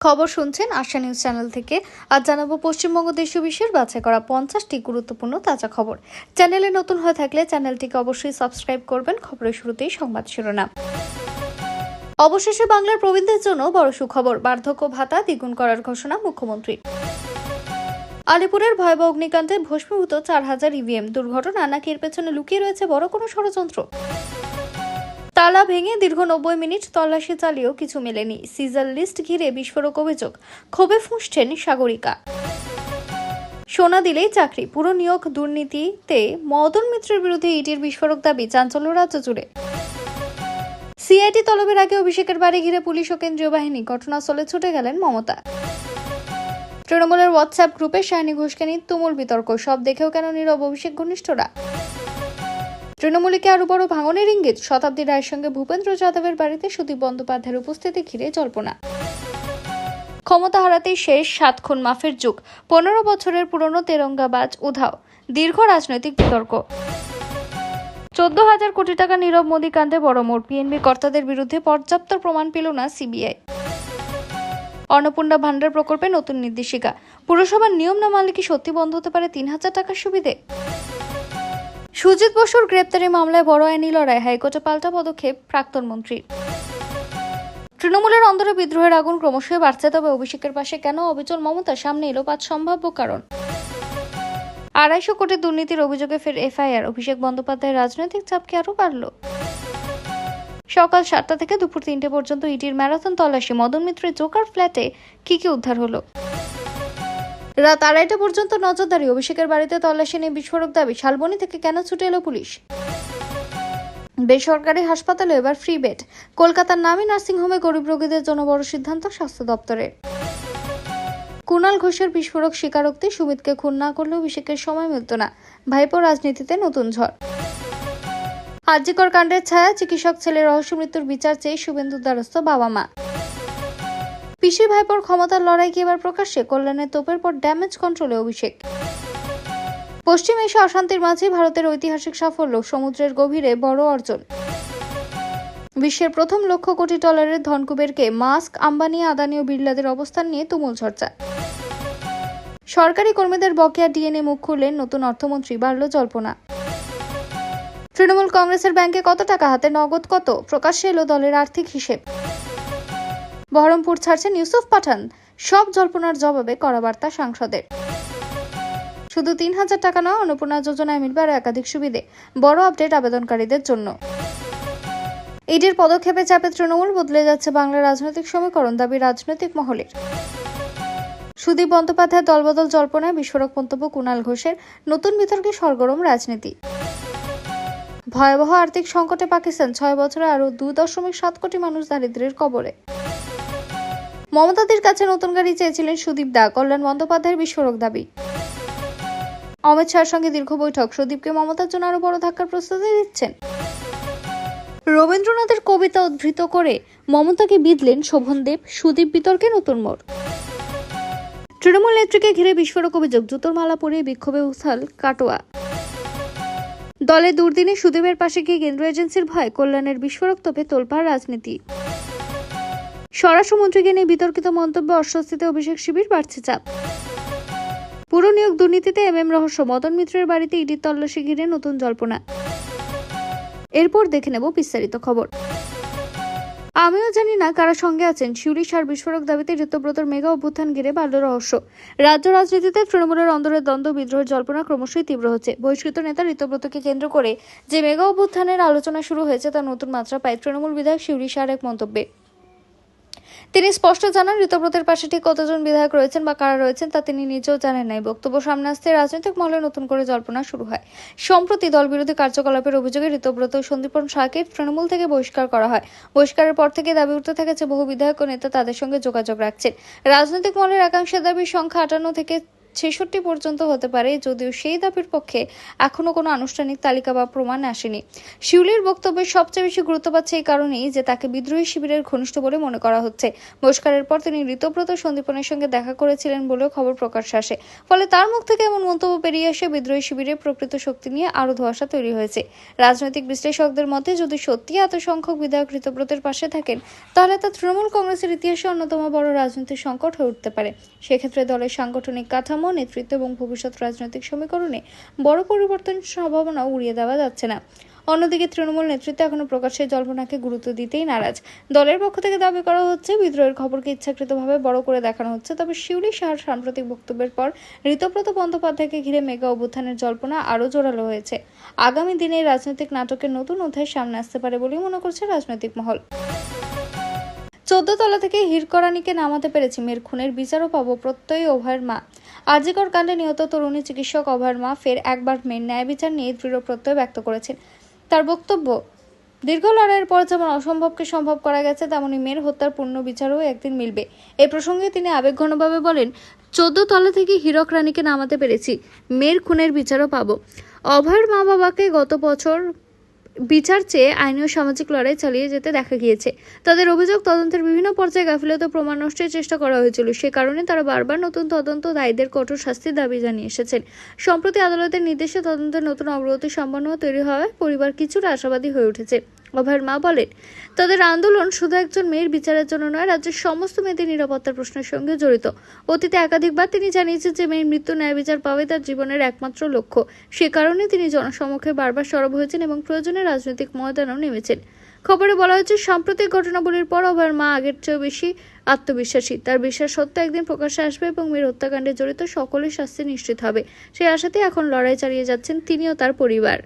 খবর শুনছেন আশা news channel থেকে। আজ জানাবো পশ্চিমবঙ্গ দেশ ও বিশ্বের বাছাই করা 50টি গুরুত্বপূর্ণ তাজা খবর। চ্যানেলে নতুন হয়ে থাকলে চ্যানেলটিকে অবশ্যই সাবস্ক্রাইব করবেন। খবরের শুরুতেই সংবাদ শিরোনাম। অবশেষে বাংলার প্রবীণদের জন্য বড় সুখবর, বার্ধক্য ভাতা দ্বিগুণ করার ঘোষণা মুখ্যমন্ত্রী। আলিপুরের ভয়াবহ অগ্নিকাণ্ডে ভস্মীভূত 4000 ইভিএম। দুর্ঘটনা নাকি এর পেছনে লুকিয়ে রয়েছে বড় কোনো ষড়যন্ত্র? তালা ভেঙে দীর্ঘ 90 মিনিট তল্লাশি চালিয়েও কিছু মেলেনি। সিজার লিস্ট ঘিরে বিস্ফোরক অভিযোগ, ক্ষোভে ফুঁসছেন সাগরিকা। সোনা দিলেই চাকরি, পুরো নিয়োগ দুর্নীতিতে মদন মিত্রের বিরুদ্ধে ইডির বিস্ফোরক দাবি, চাঞ্চল্য রাজ্য জুড়ে। সিআইডি তলবের আগে অভিষেকের বাড়ি ঘিরে পুলিশ ও কেন্দ্রীয় বাহিনী, ঘটনাস্থলে ছুটে গেলেন মমতা। তৃণমূলের হোয়াটসঅ্যাপ গ্রুপে শাহিনী ঘোষকে নিয়ে তুমুল বিতর্ক, সব দেখেও কেন নীরব অভিষেক ঘনিষ্ঠরা? তৃণমূলকে আরো বড় ভাঙনের ইঙ্গিত, শতাব্দী রায়ের সঙ্গে ভূপেন্দ্র যাদবের বাড়িতে সুদীপ বন্দ্যোপাধ্যায়ের উপস্থিতি ঘিরে জল্পনা। ক্ষমতা হারাতেই শেষ 7 খুন মাফের যুগ, 15 বছরের পুরনো তেরঙ্গাবাজ উধাও, দীর্ঘ রাজনৈতিক বিতর্ক। 14,000 কোটি টাকা নীরব মোদী কাণ্ডে বড় মোড়, পিএনবি কর্তাদের বিরুদ্ধে পর্যাপ্ত প্রমাণ পেল না সিবিআই। অন্নপূর্ণা ভান্ডার প্রকল্পে নতুন নির্দেশিকা, পুরসভার নিয়ম না মানলে কি সত্যি বন্ধ হতে পারে 3,000 টাকার সুবিধে? সুজিত বসুর গ্রেপ্তারি মামলায় বড় আইনি লড়াই, হাইকোর্টে পাল্টা পদক্ষেপ প্রাক্তন মন্ত্রীর। তৃণমূলের অন্দরে বিদ্রোহের আগুন ক্রমশই বাড়ছে, তবে অভিষেকের পাশে কেন অবিচল মমতা? সামনে এলো 5 সম্ভাব্য কারণ। 250 কোটি দুর্নীতির অভিযোগে ফের এফআইআর, অভিষেক বন্দ্যোপাধ্যায়ের রাজনৈতিক চাপ কি আরো বাড়ল? সকাল 7টা থেকে দুপুর 3টে পর্যন্ত ইডির ম্যারাথন তল্লাশি, মদন মিত্রের জোকার ফ্ল্যাটে কি উদ্ধার হলো? রাত 2:30টা পর্যন্ত নজরদারি, অভিষেকের বাড়িতে তল্লাশি নিয়ে বিস্ফোরক দাবি, শালবনী থেকে কেন ছুটে এলো পুলিশ? বেসরকারি হাসপাতালে এবার ফ্রি বেড, কলকাতার নামী নার্সিংহোমে গরিব রোগীদের জন্য বড় সিদ্ধান্ত স্বাস্থ্য দপ্তরের। কুণাল ঘোষের বিস্ফোরক স্বীকারোক্তি, সুমিতকে খুন না করলেও অভিষেকের সময় মিলত না, ভাইপো রাজনীতিতে নতুন ঝড়। আরজিকর কাণ্ডের ছায়া, চিকিৎসক ছেলের রহস্য মৃত্যুর বিচার চেয়ে শুভেন্দুর দ্বারস্থ বাবা মা। পিসি ভাইপোর ক্ষমতার লড়াই কি এবার প্রকাশ্যে? কল্যাণের তোপের পর ড্যামেজ কন্ট্রোলে অভিষেক। পশ্চিম এশিয়া অশান্তির মাঝে ভারতের ঐতিহাসিক সাফল্য, সমুদ্রের গভীরে বড় অর্জন। বিশ্বের প্রথম $1,00,000 কোটি ধনকুবেরকে মাস্ক, আম্বানি, আদানি ও বিড়লাদের অবস্থান নিয়ে তুমুল চর্চা। সরকারি কর্মীদের বকেয়া ডিএনএ মুখ খুললেন নতুন অর্থমন্ত্রী, বাড়ল জল্পনা। তৃণমূল কংগ্রেসের ব্যাংকে কত টাকা, হাতে নগদ কত, প্রকাশ্যে এলো দলের আর্থিক হিসেব। বহরমপুর ছাড়ছেন ইউসুফ পাঠান, সব জল্পনার জবাবে কড়া বার্তা সাংসদের। শুধু 3,000 টাকা নয়, অন্নপূর্ণা যোজনায় মিলবে আরো একাধিক সুবিধে, বড় আপডেট আবেদনকারীদের জন্য। ইডির পদক্ষেপে চাপে তৃণমূল, বদলে যাচ্ছে বাংলার রাজনৈতিক সমীকরণ, দাবি রাজনৈতিক মহলের। সুদীপ বন্দ্যোপাধ্যায়ের দলবদল জল্পনায় বিস্ফোরক মন্তব্য কুণাল ঘোষের, নতুন বিতর্কে সরগরম রাজনীতি। ভয়াবহ আর্থিক সংকটে পাকিস্তান, 6 বছরে আরো 2.7 কোটি মানুষ দারিদ্র্যের কবলে। মমতাদির কাছে নতুন গাড়ি চেয়েছিলেন সুদীপ দা, কল্যাণ বন্দ্যোপাধ্যায়ের বিস্ফোরক দাবি। অমিত শাহের সঙ্গে দীর্ঘ বৈঠক, সুদীপকে মমতার জন্য আরো বড় ধাক্কার প্রস্তুতি দিচ্ছেন। রবীন্দ্রনাথের কবিতা উদ্ধৃত করে মমতাকে বিঁধলেন শোভনদেব, সুদীপ বিতর্কে নতুন মোড়। তৃণমূল নেত্রীকে ঘিরে বিস্ফোরক অভিযোগ, জুতোর মালা পরিয়ে বিক্ষোভে উথাল কাটোয়া। দলে দুর্দিনে সুদীপের পাশে গিয়ে কেন্দ্র এজেন্সির ভয়, কল্যাণের বিস্ফোরক তোপে তোলপাড় রাজনীতি। স্বরাষ্ট্রমন্ত্রীকে নিয়ে বিতর্কিত মন্তব্যে অস্বস্তিতে অভিষেক শিবির, বাড়ছে চাপ। পুরো নিয়োগ দুর্নীতিতে রহস্য, মদন মিত্রের বাড়িতে ইডির তল্লাশি ঘিরে নতুন জল্পনা। এরপর দেখে নেব বিস্তারিত খবর। আমিও জানি না কারা সঙ্গে আছেন, শিউলি সার বিস্ফোরক দাবিতে ঋতব্রতর মেগা অভ্যুত্থান ঘিরে বাড়ল রহস্য। রাজ্য রাজনীতিতে তৃণমূলের অন্দরের দ্বন্দ্ব, বিদ্রোহের জল্পনা ক্রমশই তীব্র হচ্ছে। বহিষ্কৃত নেতা ঋতব্রতকে কেন্দ্র করে যে মেগা অভ্যুত্থানের আলোচনা শুরু হয়েছে, তা নতুন মাত্রা পায় তৃণমূল বিধায়ক শিউলি সার এক মন্তব্যে। তিনি স্পষ্ট জানান, ঋতব্রতের পাশে ঠিক কতজন বিধায়ক রয়েছেন বা কারা রয়েছেন তা তিনি নিজেও জানেন নাই। বক্তব্য সামনে আসতে রাজনৈতিক মহলে নতুন করে জল্পনা শুরু হয়। সম্প্রতি দল বিরোধী কার্যকলাপের অভিযোগে ঋতব্রত ও সন্দীপন শাহকে তৃণমূল থেকে বহিষ্কার করা হয়। বহিষ্কারের পর থেকে দাবি উঠতে থাকে যে বহু বিধায়ক ও নেতা তাদের সঙ্গে যোগাযোগ রাখছেন। রাজনৈতিক মহলের একাংশের দাবি সংখ্যা 58 থেকে 2066 পর্যন্ত হতে পারে, যদিও সেই দাবির পক্ষে এখনো কোনো আনুষ্ঠানিক তালিকা বা প্রমাণ আসেনি। শিউলির বক্তব্যের সবচেয়ে বেশি গুরুত্ব পাচ্ছে এই কারণেই যে তাকে বিদ্রোহী শিবিরের ঘনিষ্ঠ বলে মনে করা হচ্ছে। বহিষ্কারের পর তিনি ঋতব্রত সন্দীপনের সঙ্গে দেখা করেছিলেন বলেও খবর প্রকাশ্যে আসে। ফলে তার মুখ থেকে এমন মন্তব্য বেরিয়ে আসে বিদ্রোহী শিবিরের প্রকৃত শক্তি নিয়ে আরও ধোঁয়াশা তৈরি হয়েছে। রাজনৈতিক বিশ্লেষকদের মতে যদি সত্যি এত সংখ্যক বিধায়ক ঋতব্রতের পাশে থাকেন, তাহলে তা তৃণমূল কংগ্রেসের ইতিহাসে অন্যতম বড় রাজনৈতিক সংকট হয়ে উঠতে পারে। সেক্ষেত্রে দলের সাংগঠনিক কাঠামো, নেতৃত্ব এবং ভবিষ্যৎ রাজনৈতিক সমীকরণে বড় পরিবর্তনের সম্ভাবনা উড়িয়ে দেওয়া যাচ্ছে না। অন্যদিকে তৃণমূল নেতৃত্ব এখনো প্রকাশ্যে জল্পনাকে গুরুত্ব দিতেই নারাজ। দলের পক্ষ থেকে দাবি করা হচ্ছে বিদ্রোহের খবরকে ইচ্ছাকৃতভাবে বড় করে দেখানো হচ্ছে। তবে শিউলি শাহর সাম্প্রতিক বক্তব্যের পর ঋতব্রত বন্দ্যোপাধ্যায়কে ঘিরে মেগা অভ্যুত্থানের জল্পনা আরও জোরালো হয়েছে। আগামী দিনে রাজনৈতিক নাটকের নতুন অধ্যায় সামনে আসতে পারে বলেই মনে করছে রাজনৈতিক মহল। 14 তলা থেকে হিরকরানিকে নামাতে পেরেছি, মেয়ের খুনের বিচারও পাবো, প্রত্যয়ী অভয়ের মা। আরজিকর কাণ্ডে নিহত তরুণী চিকিৎসক অভয়ের মা ফের একবার মেয়ের ন্যায় বিচার নিয়ে দৃঢ় প্রত্যয় ব্যক্ত করেছেন। তার বক্তব্য, দীর্ঘ লড়াইয়ের পর যেমন অসম্ভবকে সম্ভব করা গেছে, তেমনি মেয়ের হত্যার পূর্ণ বিচারও একদিন মিলবে। এই প্রসঙ্গে তিনি আবেগঘনভাবে বলেন, 14 তলা থেকে হীরক রানীকে নামাতে পেরেছি, মেয়ের খুনের বিচারও পাবো। অভয়ের মা বাবাকে গত বছর বিচার চেয়ে আইনি ও সামাজিক লড়াই চালিয়ে যেতে দেখা গিয়েছে। তাদের অভিযোগ, তদন্তের বিভিন্ন পর্যায়ে গাফিলতি ও প্রমাণ নষ্টের চেষ্টা করা হয়েছিল। সে কারণে তারা বারবার নতুন তদন্ত দায়ীদের কঠোর শাস্তির দাবি জানিয়ে এসেছেন। সম্প্রতি আদালতের নির্দেশে তদন্তের নতুন অগ্রগতি সম্পন্ন তৈরি হওয়ায় পরিবার কিছুটা আশাবাদী হয়ে উঠেছে। অভয়ের মা বলেন, তাদের আন্দোলন শুধু একজন মেয়ের বিচারের জন্য নয়, রাজ্যের সমস্ত মেয়েদের নিরাপত্তার প্রশ্নের সঙ্গে জড়িত। অতীতে একাধিকবার তিনি জানিয়েছেন যে মেয়ের মৃত্যু ন্যায় বিচার পাওয়াই তার জীবনের একমাত্র লক্ষ্য। সে কারণে তিনি জনসমক্ষে বারবার সরব হয়েছেন এবং প্রয়োজনে রাজনৈতিক ময়দানেও নেমেছেন। খবরে বলা হয়েছে, সাম্প্রতিক ঘটনাবলীর পর অভয়ের মা আগের চেয়েও বেশি আত্মবিশ্বাসী। তার বিশ্বাস সত্য একদিন প্রকাশ্যে আসবে এবং মেয়ের হত্যাকাণ্ডে জড়িত সকলের শাস্তি নিশ্চিত হবে। সেই আশাতেই এখন লড়াই চালিয়ে যাচ্ছেন তিনি ও তার পরিবার।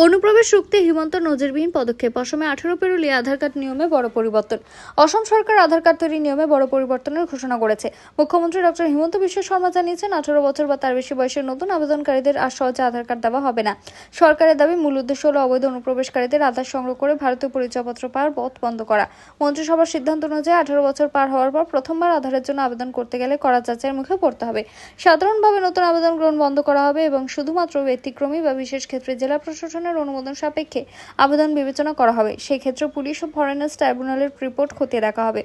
অনুপ্রবেশ রুখতে হিমন্ত নজিরবিহীন পদক্ষেপ। অসমে 18 পেরোলে আধার কার্ড নিয়মে বড় পরিবর্তন। অসম সরকার আধার কার্ড তৈরির নিয়মে বড় পরিবর্তনের ঘোষণা করেছে। মুখ্যমন্ত্রী ডক্টর হিমন্ত বিশ্ব শর্মা জানিয়েছেন, 18 বছর বা তার বেশি বয়সের নতুন আবেদনকারীদের আর সহজে আধার কার্ড দেওয়া হবে না। সরকারের দাবি, মূল উদ্দেশ্য হল অবৈধ অনুপ্রবেশকারীদের আধার সংগ্রহ করে ভারতীয় পরিচয়পত্র পাওয়ার পথ বন্ধ করা। মন্ত্রিসভার সিদ্ধান্ত অনুযায়ী 18 বছর পার হওয়ার পর প্রথমবার আধারের জন্য আবেদন করতে গেলে কড়া যাচাইয়ের মুখে পড়তে হবে। সাধারণভাবে নতুন আবেদন গ্রহণ বন্ধ করা হবে এবং শুধুমাত্র ব্যতিক্রমী বা বিশেষ ক্ষেত্রে জেলা প্রশাসনের অনুমোদন সাপেক্ষে আবেদন বিবেচনা করা হবে। সেই ক্ষেত্রে পুলিশ ও ফরেনার্স ট্রাইব্যুনালের রিপোর্ট খতিয়ে দেখা হবে।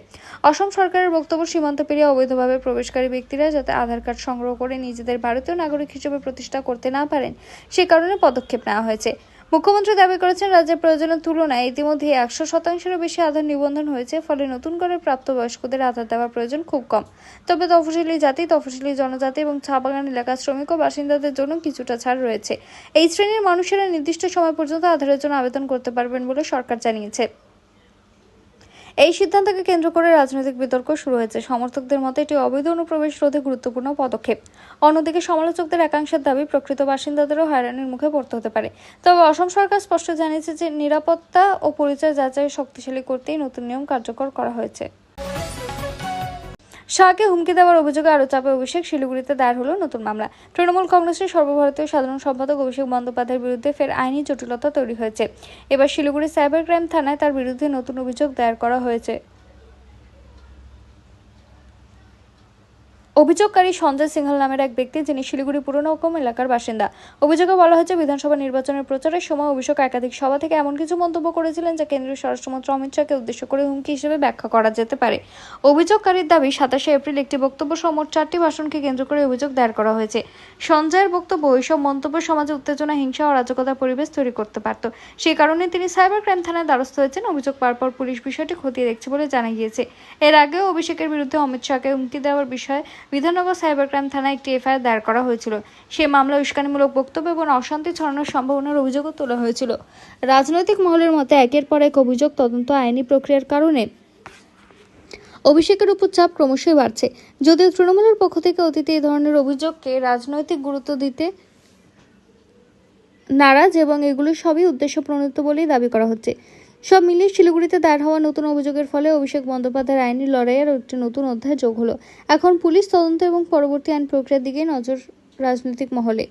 অসম সরকারের বক্তব্য, সীমান্ত পেরিয়ে অবৈধভাবে প্রবেশকারী ব্যক্তিরা যাতে আধার কার্ড সংগ্রহ করে নিজেদের ভারতীয় নাগরিক হিসেবে প্রতিষ্ঠা করতে না পারেন, সে কারণে পদক্ষেপ নেওয়া হয়েছে। মুখ্যমন্ত্রী দাবি করেছেন, রাজ্যের প্রয়োজনের তুলনায় ইতিমধ্যে 100%-এরও বেশি আধার নিবন্ধন হয়েছে। ফলে নতুন করে প্রাপ্তবয়স্কদের আধার দেওয়ার প্রয়োজন খুব কম। তবে তফসিলি জাতি, তফসিলি জনজাতি এবং চা বাগান এলাকার শ্রমিক ও বাসিন্দাদের জন্য কিছুটা ছাড় রয়েছে। এই শ্রেণীর মানুষেরা নির্দিষ্ট সময় পর্যন্ত আধারের জন্য আবেদন করতে পারবেন বলে সরকার জানিয়েছে। এই সিদ্ধান্তকে কেন্দ্র করে রাজনৈতিক বিতর্ক শুরু হয়েছে। সমর্থকদের মতে এটি অবৈধ অনুপ্রবেশ রোধে গুরুত্বপূর্ণ পদক্ষেপ। অন্যদিকে সমালোচকদের একাংশের দাবি, প্রকৃত বাসিন্দাদেরও হয়রানির মুখে পড়তে হতে পারে। তবে অসম সরকার স্পষ্ট জানিয়েছে যে নিরাপত্তা ও পরিচয় যাচাই শক্তিশালী করতেই নতুন নিয়ম কার্যকর করা হয়েছে। শাহকে হুমকি দেওয়ার অভিযোগে আরও চাপে অভিষেক। শিলিগুড়িতে দায়ের হলো নতুন মামলা। তৃণমূল কংগ্রেসের সর্বভারতীয় সাধারণ সম্পাদক অভিষেক বন্দ্যোপাধ্যায়ের বিরুদ্ধে ফের আইনি জটিলতা তৈরি হয়েছে। এবার শিলিগুড়ি সাইবার ক্রাইম থানায় তার বিরুদ্ধে নতুন অভিযোগ দায়ের করা হয়েছে। অভিযোগকারী সঞ্জয় সিংহাল নামের এক ব্যক্তি, যিনি শিলিগুড়ি পুরনৌকম এলাকার বাসিন্দা। অভিযোগে বলা হয়েছে, বিধানসভা নির্বাচনের প্রচারের সময় অভিষেক একাধিক সভা থেকে এমন কিছু মন্তব্য করেছিলেন যা কেন্দ্রীয় স্বরাষ্ট্রমন্ত্রী অমিত শাহকে উদ্দেশ্য করে হুমকি হিসেবে ব্যাখ্যা করা যেতে পারে। অভিযোগকারীর দাবি, 27 এপ্রিল একটি বক্তব্য সহ মোট 4টি ভাষণকে কেন্দ্র করে অভিযোগ দায়ের করা হয়েছে। সঞ্জয়ের বক্তব্য, ওইসব মন্তব্য সমাজে উত্তেজনা, হিংসা ও অরাজকতার পরিবেশ তৈরি করতে পারত। সেই কারণে তিনি সাইবার ক্রাইম থানায় দ্বারস্থ হয়েছেন। অভিযোগ পাওয়ার পর পুলিশ বিষয়টি খতিয়ে দেখছে বলে জানা গিয়েছে। এর আগেও অভিষেকের বিরুদ্ধে অমিত শাহকে হুমকি দেওয়ার বিষয়ে বিধাননগর সাইবার ক্রাইম থানায় একটি এফআইআর দায়ের করা হয়েছিল। সে মামলায় উস্কানিমূলক বক্তব্য এবং অশান্তি ছড়ানোর সম্ভাবনার অভিযোগও তোলা হয়েছিল। রাজনৈতিক মহলের মতে একের পর এক অভিযোগ, তদন্ত, আইনি প্রক্রিয়ার কারণে অভিষেকের উপর চাপ ক্রমশই বাড়ছে। যদিও তৃণমূলের পক্ষ থেকে অতীতে এই ধরনের অভিযোগকে রাজনৈতিক গুরুত্ব দিতে নারাজ এবং এগুলো সবই উদ্দেশ্য প্রণীত বলেই দাবি করা হচ্ছে। সব মিলিয়ে শিলিগুড়িতে দায়ের হওয়া নতুন অভিযোগের ফলে অভিষেক বন্দ্যোপাধ্যায়ের আইনি লড়াইয়ের একটি নতুন অধ্যায় যোগ হলো। এখন পুলিশ তদন্ত এবং পরবর্তী আইন প্রক্রিয়ার দিকে নজর রাজনৈতিক মহলে।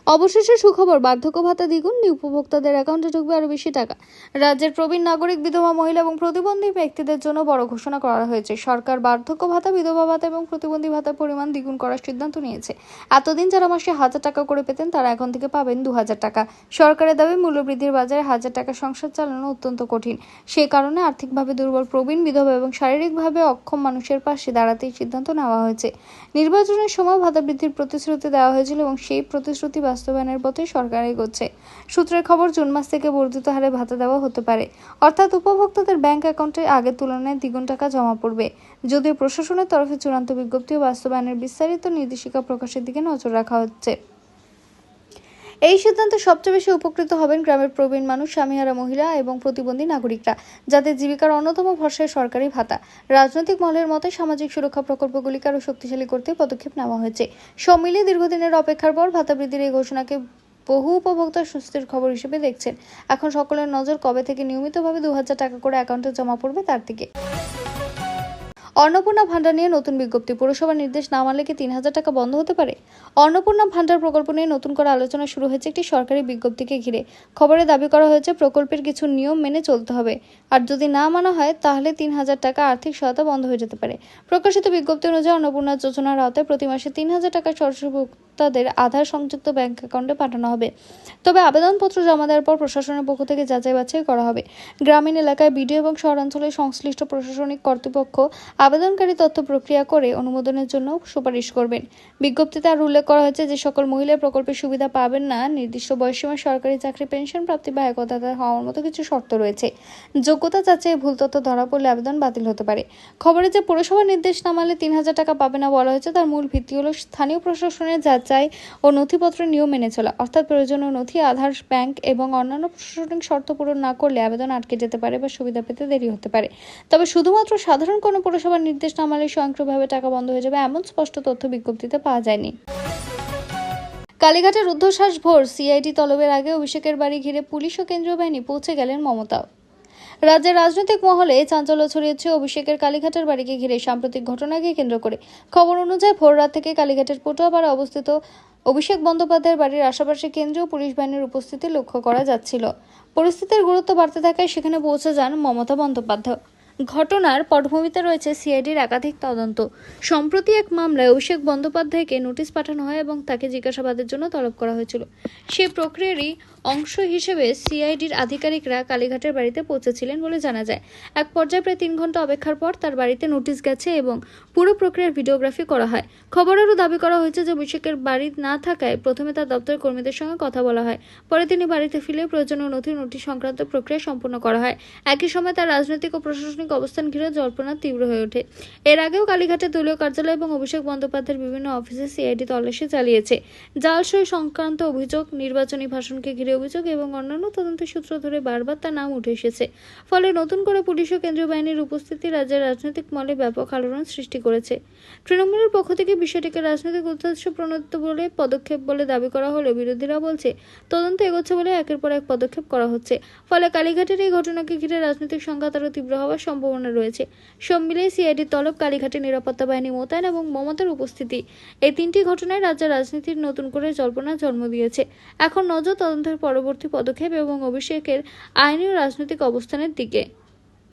অবশেষে সুখবর, বার্ধক্য ভাতা দ্বিগুণ, উপভোক্তাদের অ্যাকাউন্টে ঢুকবে আরও বেশি টাকা। রাজ্যের প্রবীণ নাগরিক, বিধবা মহিলা এবং প্রতিবন্ধী ব্যক্তিদের জন্য বড় ঘোষণা করা হয়েছে। সরকার বার্ধক্য ভাতা, বিধবা ভাতা এবং প্রতিবন্ধী ভাতার পরিমাণ দ্বিগুণ করার সিদ্ধান্ত নিয়েছে। এতদিন যারা মাসে 1,000 টাকা করে পেতেন তারা এখন থেকে পাবেন 2,000 টাকা। সরকারের দাবি, মূল্যবৃদ্ধির বাজারে 1,000 টাকা সংসার চালানো অত্যন্ত কঠিন। সে কারণে আর্থিকভাবে দুর্বল, প্রবীণ, বিধবা এবং শারীরিকভাবে অক্ষম মানুষের পাশে দাঁড়াতেই সিদ্ধান্ত নেওয়া হয়েছে। নির্বাচনের সময় ভাতা বৃদ্ধির প্রতিশ্রুতি দেওয়া হয়েছিল এবং সেই প্রতিশ্রুতি বাস্তবায়নের পথে সরকার এগোচ্ছে। সূত্রের খবর, জুন মাস থেকে বর্ধিত হারে ভাতা দেওয়া হতে পারে, অর্থাৎ উপভোক্তাদের ব্যাংক অ্যাকাউন্টে আগের তুলনায় দ্বিগুণ টাকা জমা পড়বে। যদিও প্রশাসনের তরফে চূড়ান্ত বিজ্ঞপ্তি ও বাস্তবায়নের বিস্তারিত নির্দেশিকা প্রকাশের দিকে নজর রাখা হচ্ছে। এই সিদ্ধান্তে সবচেয়ে বেশি উপকৃত হবেন গ্রামের প্রবীণ মানুষ, স্বামীহারা মহিলা এবং প্রতিবন্ধী নাগরিকরা, যাদের জীবিকার অন্যতম ভরসায় সরকারি ভাতা। রাজনৈতিক মহলের মতে সামাজিক সুরক্ষা প্রকল্পগুলিকে আরও শক্তিশালী করতে পদক্ষেপ নেওয়া হয়েছে। সব মিলিয়ে দীর্ঘদিনের অপেক্ষার পর ভাতা বৃদ্ধির এই ঘোষণাকে বহু উপভোক্তা স্বস্তির খবর হিসেবে দেখছেন। এখন সকলের নজর কবে থেকে নিয়মিতভাবে 2,000 টাকা করে অ্যাকাউন্টে জমা পড়বে তার দিকে। অন্নপূর্ণা ভান্ডার নিয়ে নতুন বিজ্ঞপ্তি, পৌরসভার নির্দেশ না মানলে কি 3,000 টাকা বন্ধ হতে পারে? অন্নপূর্ণা ভান্ডার প্রকল্প নিয়ে নতুন করে আলোচনা শুরু হয়েছে একটি সরকারি বিজ্ঞপ্তিকে ঘিরে। খবরে দাবি করা হয়েছে প্রকল্পের কিছু নিয়ম মেনে চলতে হবে, আর যদি না মানা হয় তাহলে 3,000 টাকা আর্থিক সহায়তা বন্ধ হয়ে যেতে পারে। প্রকাশিত বিজ্ঞপ্তি অনুযায়ী অন্নপূর্ণা যোজনার আওতায় প্রতি মাসে 3,000 টাকা সরাসরি ভোক্তাদের আধার সংযুক্ত ব্যাংক অ্যাকাউন্টে পাঠানো হবে। তবে আবেদনপত্র জমা দেওয়ার পর প্রশাসনের পক্ষ থেকে যাচাই বাছাই করা হবে। গ্রামীণ এলাকায় বিডিও এবং শহরাঞ্চলের সংশ্লিষ্ট প্রশাসনিক কর্তৃপক্ষ আবেদনকারী তথ্য প্রক্রিয়া করে অনুমোদনের জন্য সুপারিশ করবেন। বিজ্ঞপ্তিতে আর উল্লেখ করা হয়েছে যে সকল মহিলা প্রকল্পের সুবিধা পাবেন না। নির্দিষ্ট বয়সসীমা, সরকারি চাকরি, পেনশন প্রাপ্তি বা একদাতা হওয়ার মতো কিছু শর্ত রয়েছে। যোগ্যতা যাচাইয়ে ভুল তথ্য ধরা পড়লে আবেদন বাতিল হতে পারে। খবরে যে পৌরসভার নির্দেশ না মানলে 3,000 টাকা পাবে না বলা হয়েছে, তার মূল ভিত্তি হল স্থানীয় প্রশাসনের যাচাই ও নথিপত্রের নিয়ম মেনে চলা, অর্থাৎ প্রয়োজনীয় নথি, আধার, ব্যাংক এবং অন্যান্য প্রশাসনিক শর্ত পূরণ না করলে আবেদন আটকে যেতে পারে বা সুবিধা পেতে দেরি হতে পারে। তবে শুধুমাত্র সাধারণ কোনো পৌরসভার নির্দেশ না মানলে স্বয়ংক্রিয়ভাবে টাকা বন্ধ হয়ে যাবে এমন স্পষ্ট তথ্য বিজ্ঞপ্তিতে পাওয়া যায়নি। কালীঘাটের রুদ্ধশ্বাস ভোর, সিআইডি তলবের আগে অভিষেকের বাড়ি ঘিরে পুলিশ ও কেন্দ্রীয় বাহিনী পৌঁছে গেলেন মমতা। রাজ্যের রাজনৈতিক মহলে চাঞ্চল্য ছড়িয়েছে অভিষেকের কালীঘাটের বাড়িকে ঘিরে সাম্প্রতিক ঘটনাকে কেন্দ্র করে। খবর অনুযায়ী ভোর রাত থেকে কালীঘাটের পটুয়াপাড়ায় অবস্থিত অভিষেক বন্দ্যোপাধ্যায়ের বাড়ির আশেপাশে কেন্দ্রীয় পুলিশ বাহিনীর উপস্থিতি লক্ষ্য করা যাচ্ছিল। পরিস্থিতির গুরুত্ব বাড়তে থাকায় সেখানে পৌঁছে যান মমতা বন্দ্যোপাধ্যায়। ঘটনার পটভূমিতে রয়েছে সিআইডির একাধিক তদন্ত। সম্প্রতি এক মামলায় অভিষেক বন্দ্যোপাধ্যায়কে নোটিশ পাঠানো হয় এবং তাকে জিজ্ঞাসাবাদের জন্য তলব করা হয়েছিল। সেই প্রক্রিয়ারই অংশ হিসেবে সিআইডির আধিকারিকরা কালীঘাটের বাড়িতে পৌঁছেছিলেন বলে জানা যায়। এক পর্যায়ে প্রায় 3 ঘন্টা অপেক্ষার পর তার বাড়িতে নোটিশ গেছে এবং পুরো প্রক্রিয়ার ভিডিওগ্রাফি করা হয়। খবরেরও দাবি করা হয়েছে যে অভিষেকের বাড়ি না থাকায় প্রথমে তার দপ্তরের কর্মীদের সঙ্গে কথা বলা হয়, পরে তিনি বাড়িতে ফিরে প্রয়োজনীয় নোটিশ সংক্রান্ত প্রক্রিয়া সম্পন্ন করা হয়। একই সময় তার রাজনৈতিক ও প্রশাসনিক অবস্থান ঘিরে জল্পনা তীব্র হয়ে ওঠে। এর আগেও কালীঘাটে দলীয় কার্যালয় এবং অভিষেক বন্দ্যোপাধ্যায়ের বিভিন্ন অফিসে সিআইডি তল্লাশি চালিয়েছে। জালসই সংক্রান্ত অভিযোগ, নির্বাচনী ভাষণকে ঘিরে অভিযোগ এবং অন্যান্য তদন্তের সূত্র ধরে বারবার তার নাম উঠে এসেছে। ফলে নতুন করে পুলিশ ও কেন্দ্রীয় বাহিনীর উপস্থিতি রাজ্যের রাজনৈতিক মহলে ব্যাপক আলোড়ন সৃষ্টি করেছে। তৃণমূলের পক্ষ থেকে বিষয়টিকে রাজনৈতিক উদ্দেশ্য প্রণোদিত বলে পদক্ষেপ বলে দাবি করা হলেও বিরোধীরা বলছে তদন্ত এগোচ্ছে বলে একের পর এক পদক্ষেপ করা হচ্ছে। ফলে কালীঘাটের এই ঘটনাকে ঘিরে রাজনৈতিক সংঘাত আরও তীব্র হওয়ার সম্ভাবনা রয়েছে। সব মিলিয়ে সিআইডির তলব, কালীঘাটে নিরাপত্তা বাহিনী মোতায়েন এবং মমতার উপস্থিতি, এই 3টি ঘটনায় রাজ্যের রাজনীতির নতুন করে জল্পনার জন্ম দিয়েছে। এখন নজর তদন্তের পরবর্তী পদক্ষেপ এবং অভিষেকের আইনি ও রাজনৈতিক অবস্থানের দিকে।